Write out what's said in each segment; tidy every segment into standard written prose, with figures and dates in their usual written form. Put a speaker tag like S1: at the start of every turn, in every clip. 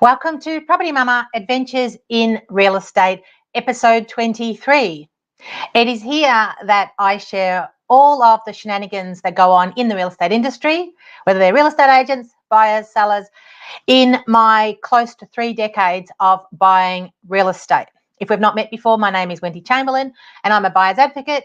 S1: Welcome to Property Mama Adventures in Real Estate, episode 23. It is here that I share all of the shenanigans that go on in the real estate industry, whether they're real estate agents, buyers, sellers, in my close to 3 decades of buying real estate. If we've not met before, my name is Wendy Chamberlain, and I'm a buyer's advocate,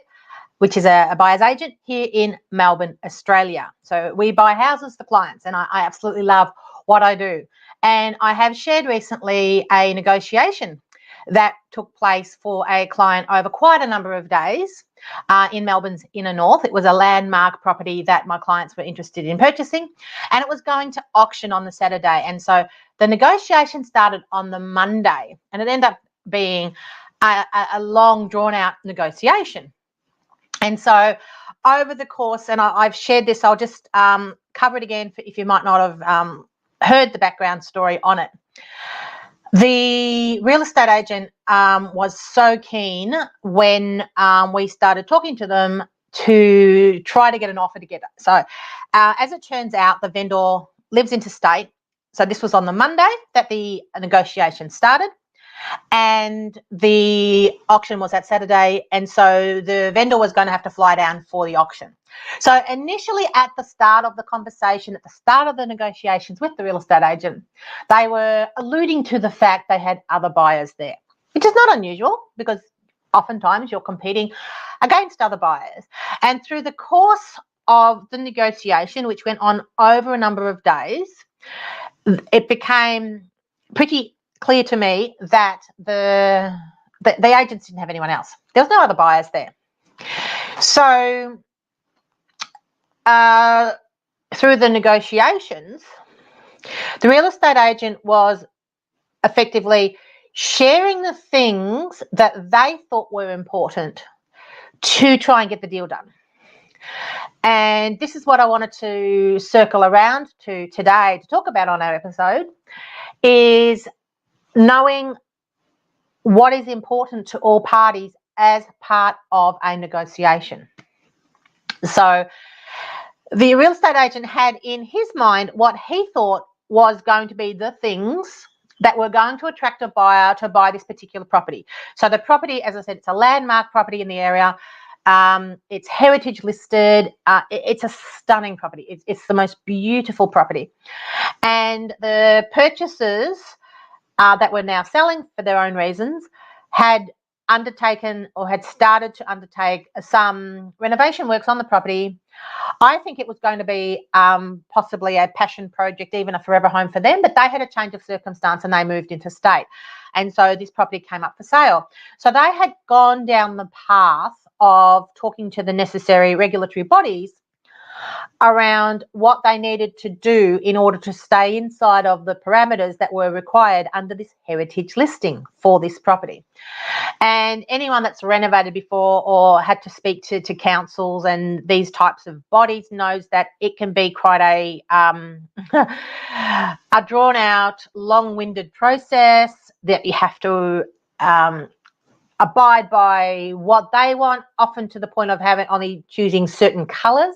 S1: which is a buyer's agent here in Melbourne, Australia. So we buy houses for clients, and I absolutely love what I do. And I have shared recently a negotiation that took place for a client over quite a number of days in Melbourne's inner north. It was a landmark property that my clients were interested in purchasing, and it was going to auction on the Saturday. And so the negotiation started on the Monday, and it ended up being a long, drawn-out negotiation. And so over the course, and I've shared this, I'll just cover it again if you might not have heard the background story on it. The real estate agent was so keen when we started talking to them to try to get an offer together. So as it turns out, the vendor lives interstate. So this was on the Monday that the negotiation started, and the auction was that Saturday, and so the vendor was going to have to fly down for the auction. So initially, at the start of the conversation, at the start of the negotiations with the real estate agent, they were alluding to the fact they had other buyers there, which is not unusual because oftentimes you're competing against other buyers. And through the course of the negotiation, which went on over a number of days, it became pretty clear to me that the agents didn't have anyone else. There was no other buyers there. So through the negotiations, the real estate agent was effectively sharing the things that they thought were important to try and get the deal done. And this is what I wanted to circle around to today to talk about on our episode, is knowing what is important to all parties as part of a negotiation. So the real estate agent had in his mind what he thought was going to be the things that were going to attract a buyer to buy this particular property. So the property, as I said, it's a landmark property in the area. It's heritage listed. It's a stunning property. It's the most beautiful property. And the purchasers that were now selling for their own reasons had undertaken or had started to undertake some renovation works on the property. I think it was going to be possibly a passion project, even a forever home for them, but they had a change of circumstance and they moved interstate. And so this property came up for sale. So they had gone down the path of talking to the necessary regulatory bodies around what they needed to do in order to stay inside of the parameters that were required under this heritage listing for this property. And anyone that's renovated before or had to speak to councils and these types of bodies knows that it can be quite a drawn out, long-winded process, that you have to abide by what they want, often to the point of having only choosing certain colours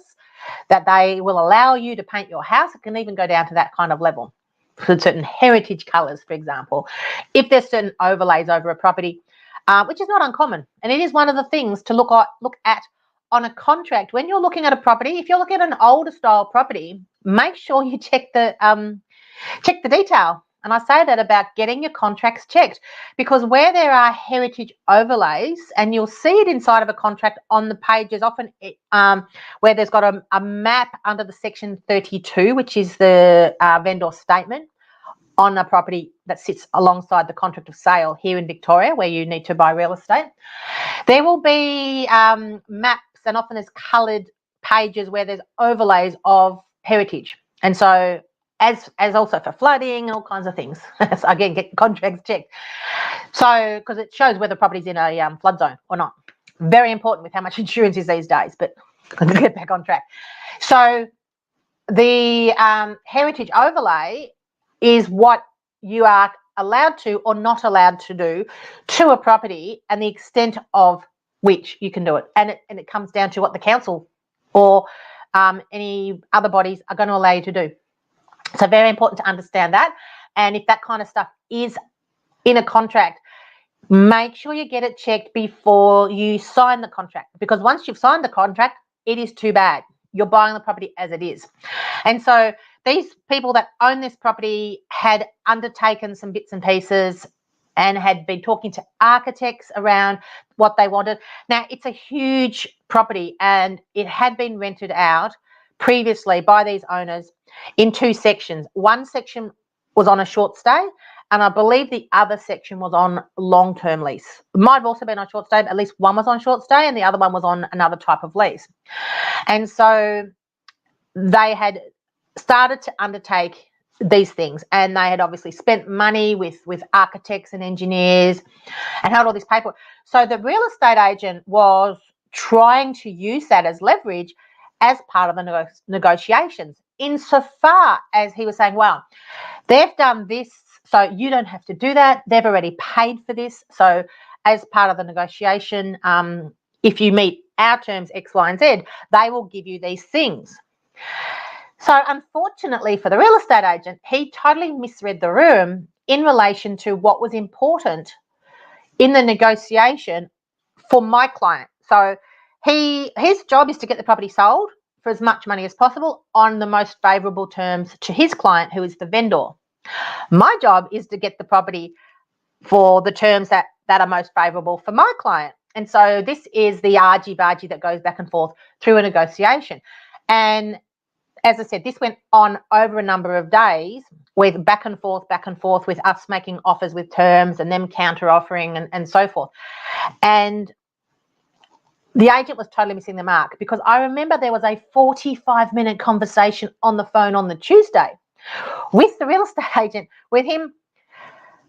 S1: that they will allow you to paint your house. It can even go down to that kind of level for certain heritage colours, for example, if there's certain overlays over a property, which is not uncommon. And it is one of the things to look at on a contract. When you're looking at a property, if you're looking at an older style property, make sure you check the detail. And I say that about getting your contracts checked, because where there are heritage overlays, and you'll see it inside of a contract on the pages, often where there's got a map under the section 32, which is the vendor statement on a property that sits alongside the contract of sale here in Victoria, where you need to buy real estate. There will be maps, and often there's coloured pages where there's overlays of heritage. And so as also for flooding and all kinds of things. So again, get contracts checked. So, because it shows whether property's in a flood zone or not. Very important with how much insurance is these days, but I'm going to get back on track. So the heritage overlay is what you are allowed to or not allowed to do to a property, and the extent of which you can do it. And it comes down to what the council or any other bodies are going to allow you to do. So very important to understand that. And if that kind of stuff is in a contract, make sure you get it checked before you sign the contract, because once you've signed the contract, it is too bad. You're buying the property as it is. And so these people that own this property had undertaken some bits and pieces and had been talking to architects around what they wanted. Now, it's a huge property and it had been rented out previously by these owners in two sections. One section was on a short stay, and I believe the other section was on long-term lease. It might have also been on short stay, but at least one was on short stay and the other one was on another type of lease. And so they had started to undertake these things, and they had obviously spent money with architects and engineers and had all this paperwork. So the real estate agent was trying to use that as leverage as part of the negotiations, insofar as he was saying, well, they've done this, so you don't have to do that. They've already paid for this. So as part of the negotiation, if you meet our terms X, Y, and Z, they will give you these things. So unfortunately for the real estate agent, he totally misread the room in relation to what was important in the negotiation for my client. So his job is to get the property sold for as much money as possible on the most favourable terms to his client, who is the vendor. My job is to get the property for the terms that are most favourable for my client. And so this is the argy-bargy that goes back and forth through a negotiation. And as I said, this went on over a number of days with back and forth with us making offers with terms and them counter offering and so forth. And the agent was totally missing the mark, because I remember there was a 45-minute conversation on the phone on the Tuesday with the real estate agent, with him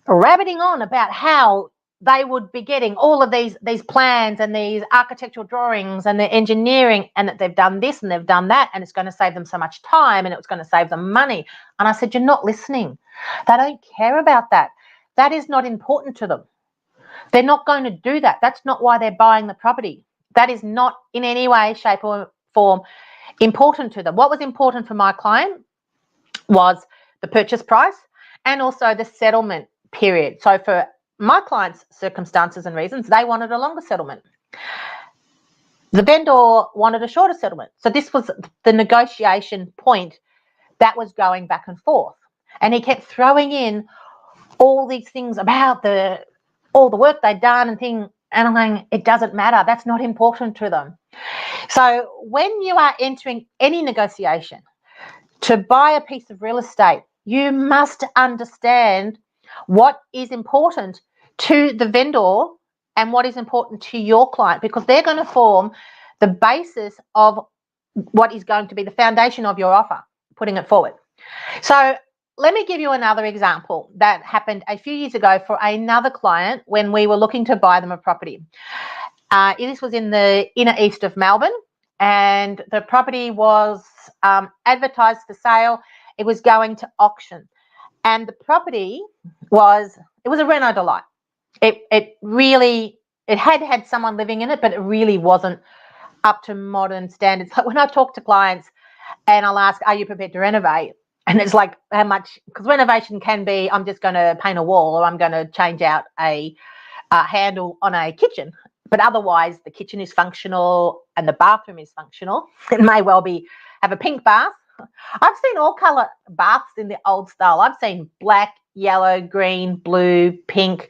S1: rabbiting on about how they would be getting all of these plans and these architectural drawings and the engineering, and that they've done this and they've done that, and it's going to save them so much time and it's going to save them money. And I said, you're not listening. They don't care about that. That is not important to them. They're not going to do that. That's not why they're buying the property. That is not in any way, shape or form important to them. What was important for my client was the purchase price and also the settlement period. So for my client's circumstances and reasons, they wanted a longer settlement. The vendor wanted a shorter settlement. So this was the negotiation point that was going back and forth. And he kept throwing in all these things about all the work they'd done and things. And I'm going, it doesn't matter. That's not important to them. So when you are entering any negotiation to buy a piece of real estate, you must understand what is important to the vendor and what is important to your client, because they're going to form the basis of what is going to be the foundation of your offer, putting it forward. So let me give you another example that happened a few years ago for another client when we were looking to buy them a property. This was in the inner east of Melbourne, and the property was advertised for sale. It was going to auction, and the property was a Renault Delight. It had someone living in it, but it really wasn't up to modern standards. Like when I talk to clients and I'll ask, are you prepared to renovate? And it's like, how much? Because renovation can be, I'm just going to paint a wall, or I'm going to change out a handle on a kitchen. But otherwise, the kitchen is functional and the bathroom is functional. It may well have a pink bath. I've seen all colour baths in the old style. I've seen black, yellow, green, blue, pink,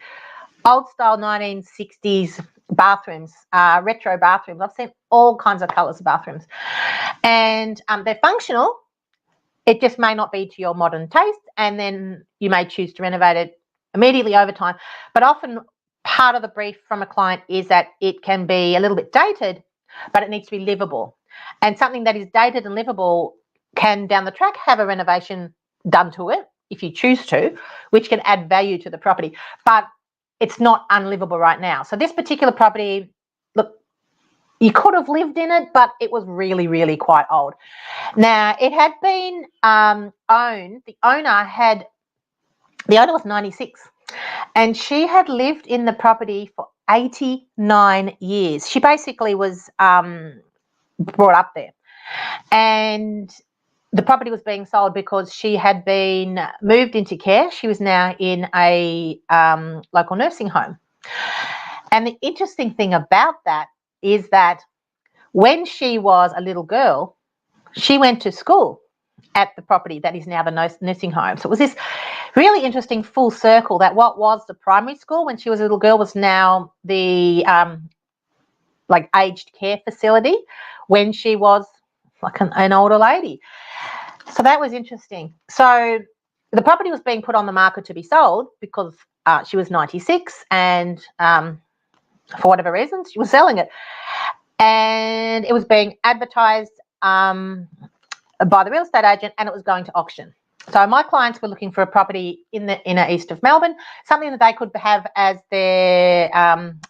S1: old style 1960s bathrooms, retro bathrooms. I've seen all kinds of colours of bathrooms. And they're functional. It just may not be to your modern taste, and then you may choose to renovate it immediately over time. But often part of the brief from a client is that it can be a little bit dated, but it needs to be livable. And something that is dated and livable can down the track have a renovation done to it if you choose to, which can add value to the property. But it's not unlivable right now. So this particular property, look, you could have lived in it, but it was really, really quite old. Now, it had been owned. The owner was 96, and she had lived in the property for 89 years. She basically was brought up there. And the property was being sold because she had been moved into care. She was now in a local nursing home. And the interesting thing about that is that when she was a little girl, she went to school at the property that is now the nursing home. So it was this really interesting full circle that what was the primary school when she was a little girl was now the like aged care facility when she was like an older lady. So that was interesting. So the property was being put on the market to be sold because she was 96 and for whatever reason, she was selling it. And it was being advertised by the real estate agent and it was going to auction. So my clients were looking for a property in the inner east of Melbourne, something that they could have as their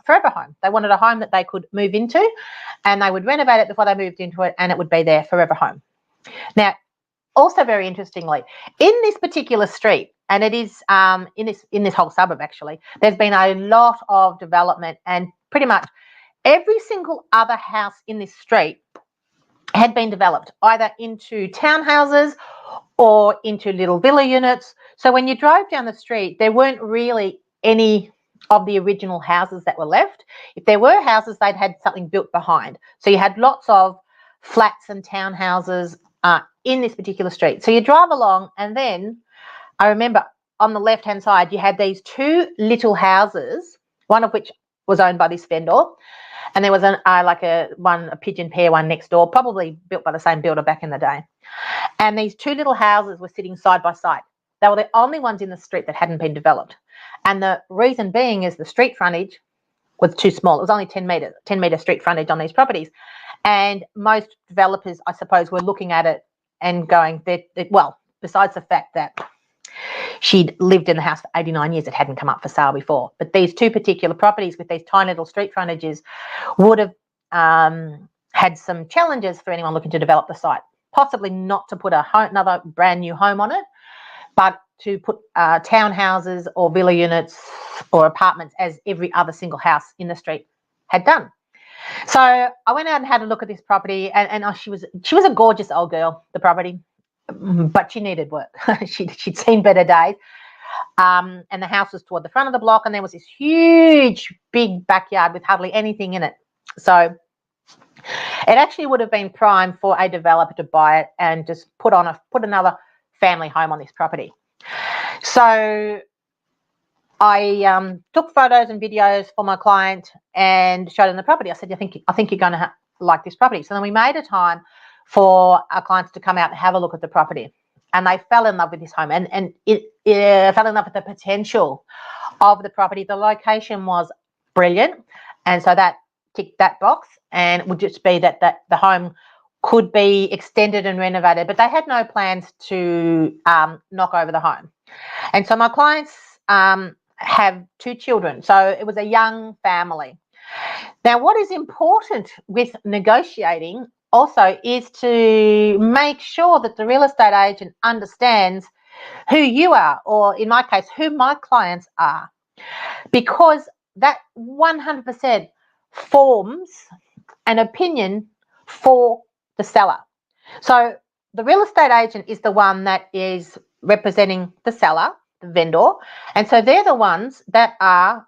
S1: forever home. They wanted a home that they could move into and they would renovate it before they moved into it and it would be their forever home. Now, also very interestingly, in this particular street, and it is in this whole suburb actually, there's been a lot of development and pretty much every single other house in this street had been developed either into townhouses or into little villa units. So when you drove down the street, there weren't really any of the original houses that were left. If there were houses, they'd had something built behind. So you had lots of flats and townhouses in this particular street. So you drive along and then I remember on the left-hand side, you had these two little houses, one of which was owned by this vendor. And there was a pigeon pair one next door, probably built by the same builder back in the day. And these two little houses were sitting side by side. They were the only ones in the street that hadn't been developed. And the reason being is the street frontage was too small. It was only 10 metre street frontage on these properties. And most developers, I suppose, were looking at it and going, well, besides the fact that she'd lived in the house for 89 years, it hadn't come up for sale before. But these two particular properties with these tiny little street frontages would have had some challenges for anyone looking to develop the site. Possibly not to put another brand new home on it, but to put townhouses or villa units or apartments as every other single house in the street had done. So I went out and had a look at this property, and she was a gorgeous old girl, the property, but she needed work. She'd seen better days. And the house was toward the front of the block, and there was this huge, big backyard with hardly anything in it. So it actually would have been prime for a developer to buy it and just put another family home on this property. So I took photos and videos for my client and showed them the property. I said, I think you're going to like this property. So then we made a time for our clients to come out and have a look at the property. And they fell in love with this home and it fell in love with the potential of the property. The location was brilliant. And so that ticked that box, and it would just be that the home could be extended and renovated, but they had no plans to knock over the home. And so my clients have two children. So it was a young family. Now, what is important with negotiating also is to make sure that the real estate agent understands who you are, or in my case, who my clients are, because that 100% forms an opinion for the seller. So the real estate agent is the one that is representing the seller, the vendor, and so they're the ones that are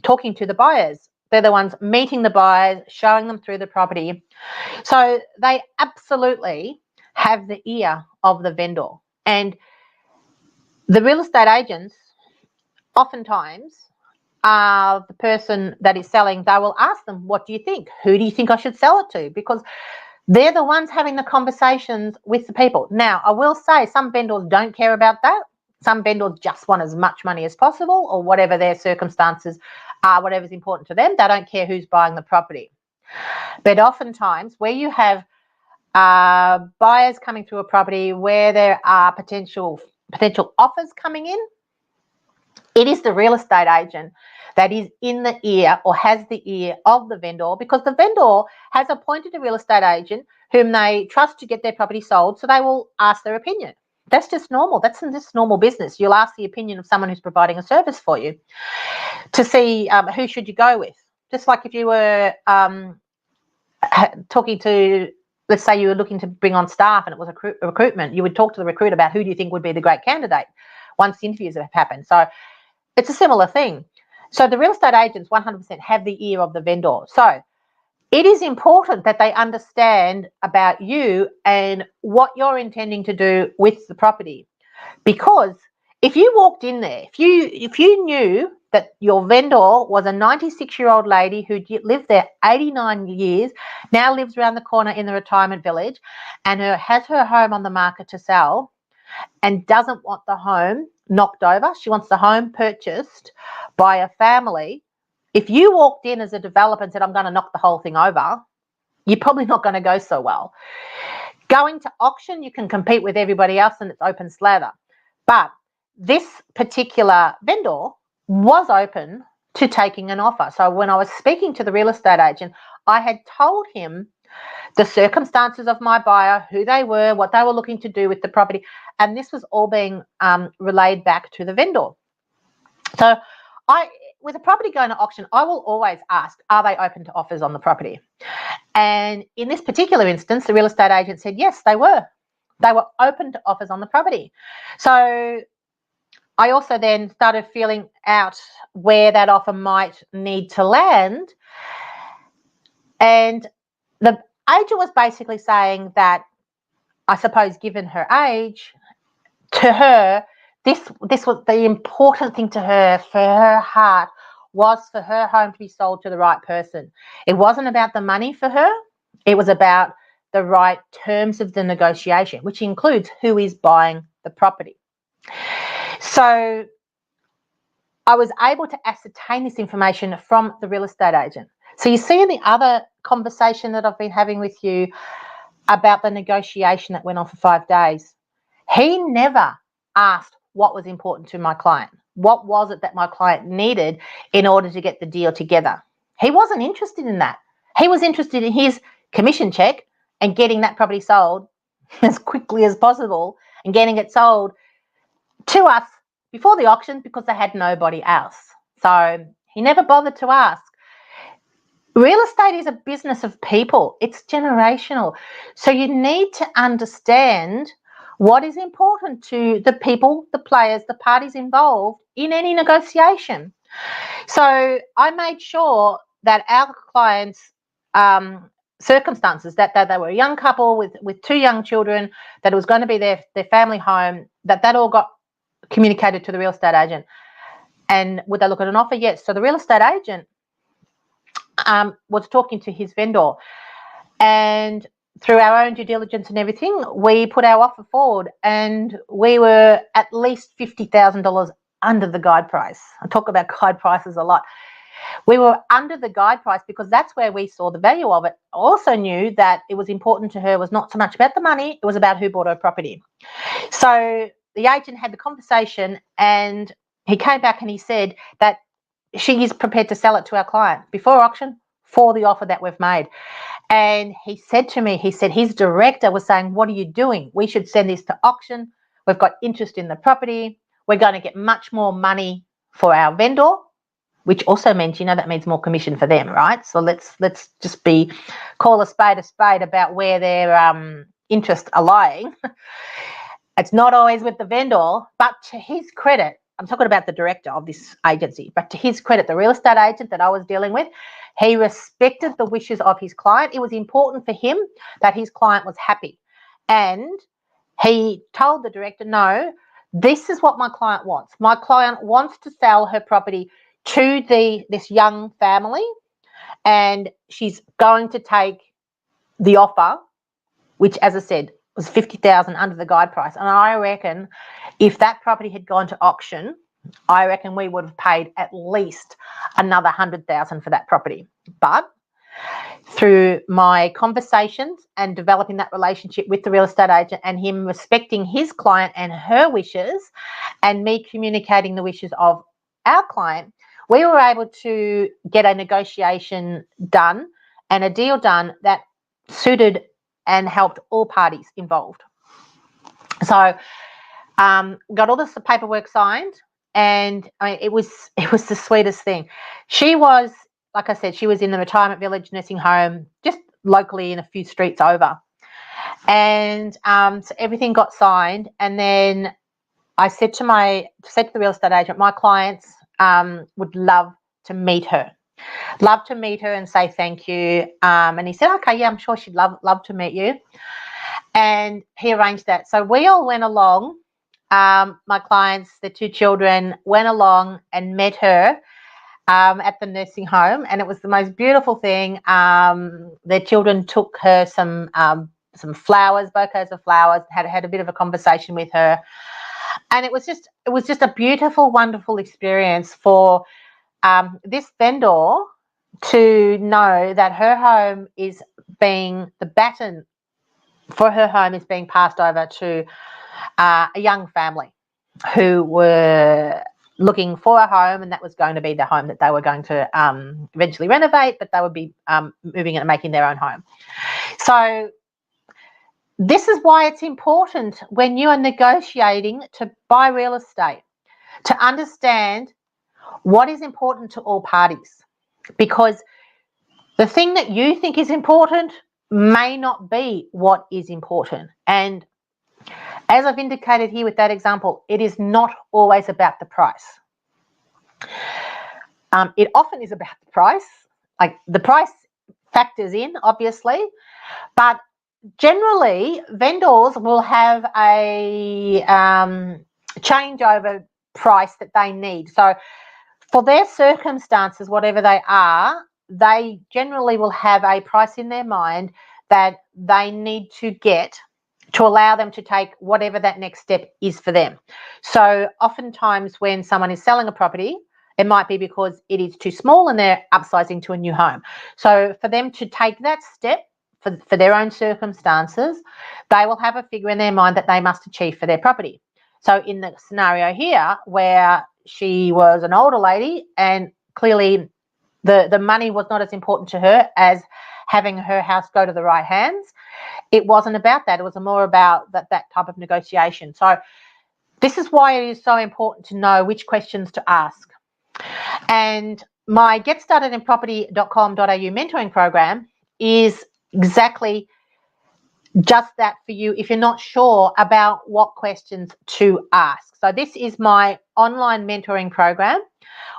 S1: talking to the buyers. They're the ones meeting the buyers, showing them through the property. So they absolutely have the ear of the vendor. And the real estate agents oftentimes are the person that is selling. They will ask them, what do you think? Who do you think I should sell it to? Because they're the ones having the conversations with the people. Now, I will say some vendors don't care about that. Some vendors just want as much money as possible, or whatever their circumstances are, whatever's important to them. They don't care who's buying the property. But oftentimes where you have buyers coming through a property where there are potential offers coming in, it is the real estate agent that is in the ear, or has the ear of the vendor, because the vendor has appointed a real estate agent whom they trust to get their property sold, so they will ask their opinion. That's just normal. That's just normal business. You'll ask the opinion of someone who's providing a service for you to see who should you go with. Just like if you were talking to let's say you were looking to bring on staff and it was a recruitment, you would talk to the recruiter about who do you think would be the great candidate once the interviews have happened. So it's a similar thing. So the real estate agents 100% have the ear of the vendor. So it is important that they understand about you and what you're intending to do with the property. Because if you walked in there, if you knew that your vendor was a 96-year-old lady who lived there 89 years, now lives around the corner in the retirement village, and has her home on the market to sell, and doesn't want the home knocked over, she wants the home purchased by a family. If you walked in as a developer and said, I'm going to knock the whole thing over, you're probably not going to go so well. Going to auction, you can compete with everybody else and it's open slather. But this particular vendor was open to taking an offer. So when I was speaking to the real estate agent, I had told him the circumstances of my buyer, who they were, what they were looking to do with the property, and this was all being relayed back to the vendor. So with a property going to auction, I will always ask, are they open to offers on the property? And in this particular instance, the real estate agent said, yes, they were. They were open to offers on the property. So I also then started feeling out where that offer might need to land. And the agent was basically saying that, I suppose, given her age, to her, this was the important thing to her, for her heart, was for her home to be sold to the right person. It wasn't about the money for her. It was about the right terms of the negotiation, which includes who is buying the property. So I was able to ascertain this information from the real estate agent. So you see in the other conversation that I've been having with you about the negotiation that went on for 5 days, he never asked what was important to my client. What was it that my client needed in order to get the deal together? He wasn't interested in that. He was interested in his commission check and getting that property sold as quickly as possible and getting it sold to us before the auction, because they had nobody else. So he never bothered to ask. Real estate is a business of people. It's generational. So you need to understand what is important to the people, the players, the parties involved in any negotiation. So I made sure that our clients' circumstances, that they were a young couple with 2 young children, that it was going to be their family home, that all got communicated to the real estate agent. And would they look at an offer? Yes. So the real estate agent was talking to his vendor, and through our own due diligence and everything, we put our offer forward, and we were at least $50,000 under the guide price. I talk about guide prices a lot. We were under the guide price because that's where we saw the value of it. I also knew that it was important to her, was not so much about the money, it was about who bought her property. So the agent had the conversation, and he came back and he said that she is prepared to sell it to our client before auction for the offer that we've made. And he said to me, his director was saying, what are you doing? We should send this to auction. We've got interest in the property. We're going to get much more money for our vendor, which also means, that means more commission for them, right? So let's just call a spade about where their interests are lying. It's not always with the vendor, but to his credit, I'm talking about the director of this agency, but to his credit, the real estate agent that I was dealing with, he respected the wishes of his client. It was important for him that his client was happy. And he told the director, no, this is what my client wants. My client wants to sell her property to this young family, and she's going to take the offer, which, as I said, was $50,000 under the guide price. And I reckon if that property had gone to auction, I reckon we would have paid at least another $100,000 for that property. But through my conversations and developing that relationship with the real estate agent, and him respecting his client and her wishes, and me communicating the wishes of our client, we were able to get a negotiation done and a deal done that suited and helped all parties involved. So got all this paperwork signed, and it was the sweetest thing. She was, like I said, she was in the retirement village nursing home, just locally in a few streets over. And so everything got signed, and then I said to the real estate agent, my clients would love to meet her. Love to meet her and say thank you. And he said, okay, yeah, I'm sure she'd love to meet you. And he arranged that. So we all went along. My clients, the two children, went along and met her at the nursing home, and it was the most beautiful thing. Their children took her some flowers, bouquets of flowers, had a bit of a conversation with her, and it was just a beautiful, wonderful experience for this vendor to know that her home is being, the baton for her home is being passed over to a young family who were looking for a home, and that was going to be the home that they were going to eventually renovate, but they would be moving and making their own home. So this is why it's important when you are negotiating to buy real estate to understand what is important to all parties, because the thing that you think is important may not be what is important. And as I've indicated here with that example, it is not always about the price. It often is about the price. Like, the price factors in, obviously, but generally vendors will have a changeover price that they need. So for their circumstances, whatever they are, they generally will have a price in their mind that they need to get to allow them to take whatever that next step is for them. So oftentimes when someone is selling a property, it might be because it is too small and they're upsizing to a new home. So for them to take that step for their own circumstances, they will have a figure in their mind that they must achieve for their property. So in the scenario here, where she was an older lady and clearly the money was not as important to her as having her house go to the right hands, it wasn't about that. It was more about that type of negotiation. So this is why it is so important to know which questions to ask. And my getstartedinproperty.com.au mentoring program is exactly just that for you if you're not sure about what questions to ask. So this is my online mentoring program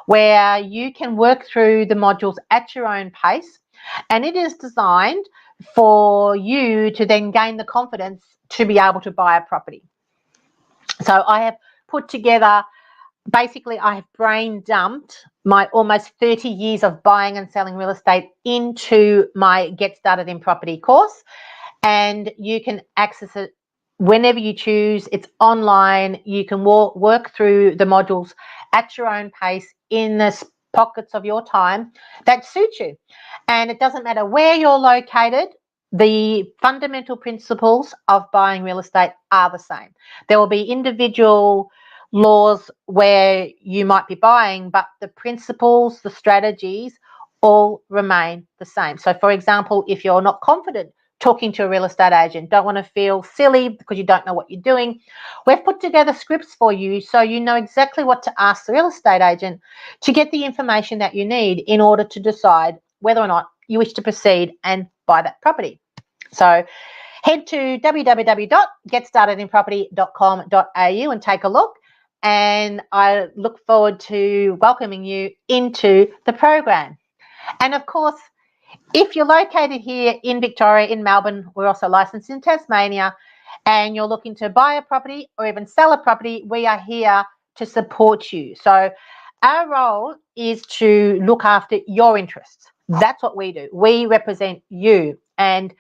S1: where you can work through the modules at your own pace, and it is designed for you to then gain the confidence to be able to buy a property. So I have put together, basically I have brain dumped my almost 30 years of buying and selling real estate into my Get Started in Property course, and you can access it whenever you choose. It's online. You can work through the modules at your own pace in the pockets of your time that suit you. And it doesn't matter where you're located, the fundamental principles of buying real estate are the same. There will be individual laws where you might be buying, but the principles, the strategies all remain the same. So for example, if you're not confident talking to a real estate agent, don't want to feel silly because you don't know what you're doing, we've put together scripts for you so you know exactly what to ask the real estate agent to get the information that you need in order to decide whether or not you wish to proceed and buy that property. So head to www.getstartedinproperty.com.au and take a look, and I look forward to welcoming you into the program. And of course, if you're located here in Victoria, in Melbourne, we're also licensed in Tasmania, and you're looking to buy a property or even sell a property, we are here to support you. So our role is to look after your interests. That's what we do. We represent you. And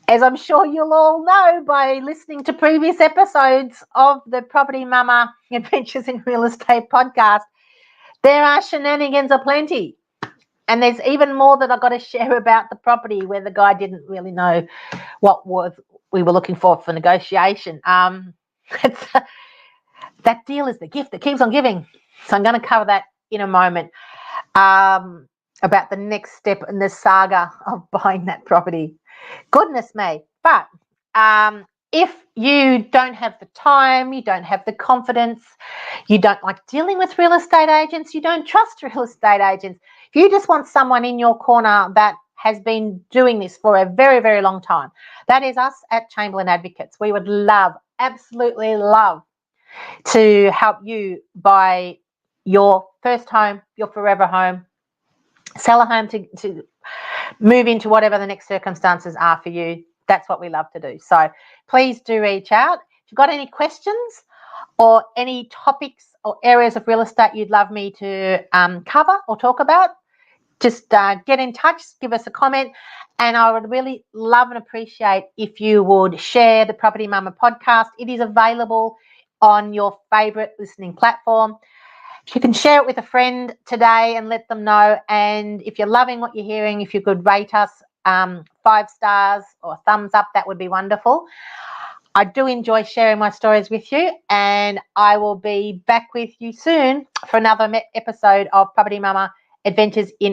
S1: as I'm sure you'll all know by listening to previous episodes of the Property Mama Adventures in Real Estate podcast, there are shenanigans aplenty. And there's even more that I've got to share about the property where the guy didn't really know what we were looking for negotiation. That deal is the gift that keeps on giving. So I'm going to cover that in a moment, about the next step in the saga of buying that property. Goodness me. But if you don't have the time, you don't have the confidence, you don't like dealing with real estate agents, you don't trust real estate agents, if you just want someone in your corner that has been doing this for a very, very long time. That is us at Chamberlain Advocates. We would love, absolutely love, to help you buy your first home, your forever home, sell a home to move into whatever the next circumstances are for you. That's what we love to do. So please do reach out. If you've got any questions or any topics or areas of real estate you'd love me to cover or talk about, just get in touch, give us a comment, and I would really love and appreciate if you would share the Property Mama podcast. It is available on your favourite listening platform. If you can share it with a friend today and let them know, and if you're loving what you're hearing, if you could rate us 5 stars or thumbs up, that would be wonderful. I do enjoy sharing my stories with you, and I will be back with you soon for another episode of Property Mama Adventures in